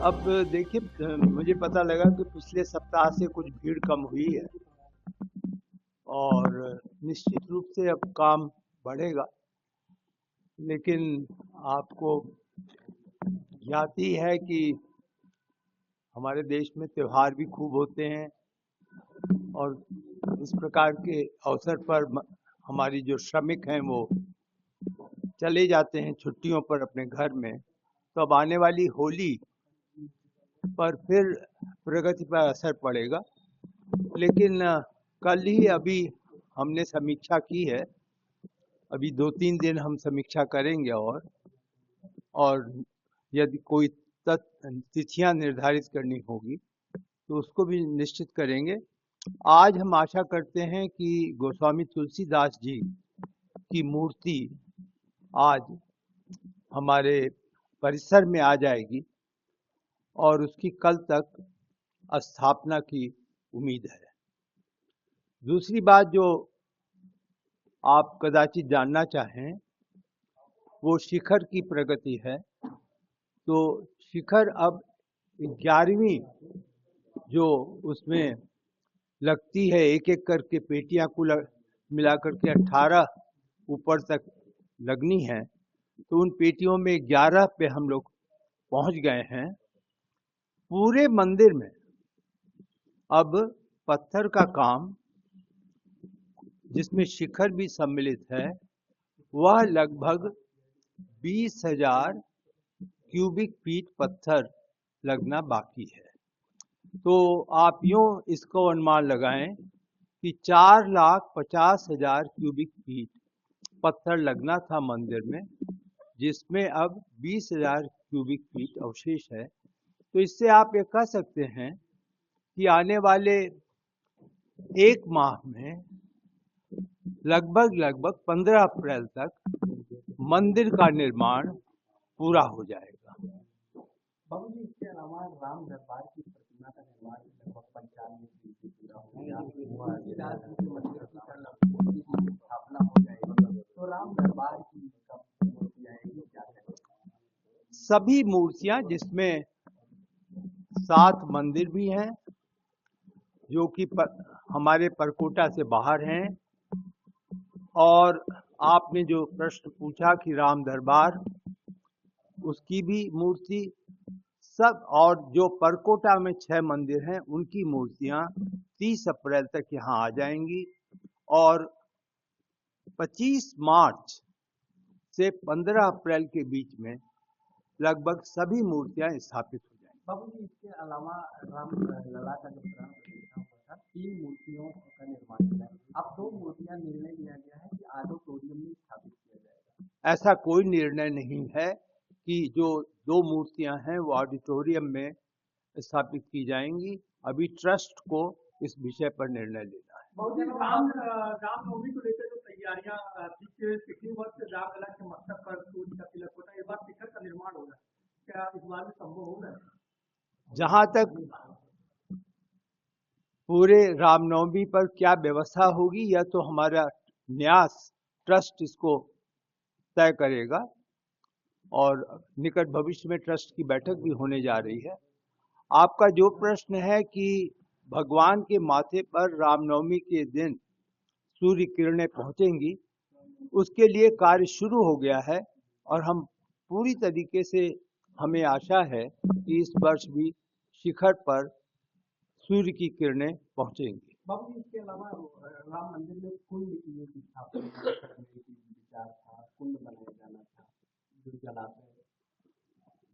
अब देखिए, मुझे पता लगा कि पिछले सप्ताह से कुछ भीड़ कम हुई है और निश्चित रूप से अब काम बढ़ेगा। लेकिन आपको ज्ञात ही है कि हमारे देश में त्योहार भी खूब होते हैं और इस प्रकार के अवसर पर हमारी जो श्रमिक हैं वो चले जाते हैं छुट्टियों पर अपने घर में। तो अब आने वाली होली पर फिर प्रगति पर असर पड़ेगा। लेकिन कल ही अभी हमने समीक्षा की है, अभी 2-3 दिन हम समीक्षा करेंगे और यदि कोई तिथियां निर्धारित करनी होगी तो उसको भी निश्चित करेंगे। आज हम आशा करते हैं कि गोस्वामी तुलसीदास जी की मूर्ति आज हमारे परिसर में आ जाएगी और उसकी कल तक स्थापना की उम्मीद है। दूसरी बात जो आप कदाचित जानना चाहें वो शिखर की प्रगति है। तो शिखर अब 11वीं जो उसमें लगती है, एक एक करके पेटियां कुल मिलाकर के 18 ऊपर तक लगनी है। तो उन पेटियों में 11 पे हम लोग पहुंच गए हैं। पूरे मंदिर में अब पत्थर का काम जिसमें शिखर भी सम्मिलित है वह लगभग 20,000 क्यूबिक फीट पत्थर लगना बाकी है। तो आप यूं इसको अनुमान लगाएं कि 4,50,000 क्यूबिक फीट पत्थर लगना था मंदिर में, जिसमें अब 20,000 क्यूबिक फीट अवशेष है। तो इससे आप ये कह सकते हैं कि आने वाले 1 माह में लगभग 15 अप्रैल तक मंदिर का निर्माण पूरा हो जाएगा। बाबूजी, इसके अलावा राम दरबार की प्रतिमा का निर्माण लगभग 95% पूरा हो गया। स्थापना हो जाएगी तो राम दरबार की कब मूर्ति आएगी, क्या करेंगे? सभी मूर्तियां, जिसमें 7 मंदिर भी हैं जो कि हमारे परकोटा से बाहर हैं, और आपने जो प्रश्न पूछा कि राम दरबार, उसकी भी मूर्ति सब, और जो परकोटा में 6 मंदिर हैं उनकी मूर्तियां 30 अप्रैल तक यहाँ आ जाएंगी और 25 मार्च से 15 अप्रैल के बीच में लगभग सभी मूर्तियां स्थापित हो जाएंगी। बाबूजी, इसके अलावा राम लला का जो प्राण प्रतिष्ठा हुआ था, 3 मूर्तियों का निर्माण किया। अब 2 मूर्तियां निर्णय लिया गया है कि ऑडिटोरियम में स्थापित किया जाएगा। ऐसा कोई निर्णय नहीं है कि जो 2 मूर्तियां हैं वो ऑडिटोरियम में स्थापित की जाएंगी। अभी ट्रस्ट को इस विषय पर निर्णय लेना है। रामनवमी को लेकर जो तैयारियां कितनी वर्ष रामलला के मस्तक पर सूर्य का तिलक होता है, इस बार शिखर का निर्माण होगा, क्या इस बार भी संभव होगा? जहां तक पूरे रामनवमी पर क्या व्यवस्था होगी यह तो हमारा न्यास ट्रस्ट इसको तय करेगा और निकट भविष्य में ट्रस्ट की बैठक भी होने जा रही है। आपका जो प्रश्न है कि भगवान के माथे पर रामनवमी के दिन सूर्य किरणें पहुंचेंगी, उसके लिए कार्य शुरू हो गया है और हम पूरी तरीके से, हमें आशा है कि इस वर्ष भी शिखर पर सूर्य की किरणें पहुंचेंगी। बाबू, इसके अलावा राम मंदिर में कुंड की स्थापना करने की विचार था, कुंड बनाया जाना था, जो जलाशय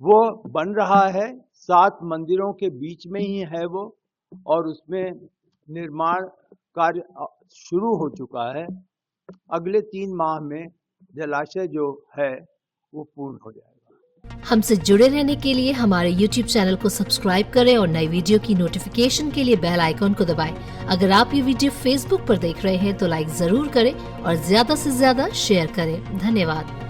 वो बन रहा है। 7 मंदिरों के बीच में ही है वो, और उसमें निर्माण कार्य शुरू हो चुका है। अगले 3 माह में जलाशय जो है वो पूर्ण हो जाएगा। हमसे जुड़े रहने के लिए हमारे YouTube चैनल को सब्सक्राइब करें और नई वीडियो की नोटिफिकेशन के लिए बेल आइकॉन को दबाएं। अगर आप ये वीडियो Facebook पर देख रहे हैं तो लाइक जरूर करें और ज्यादा से ज्यादा शेयर करें। धन्यवाद।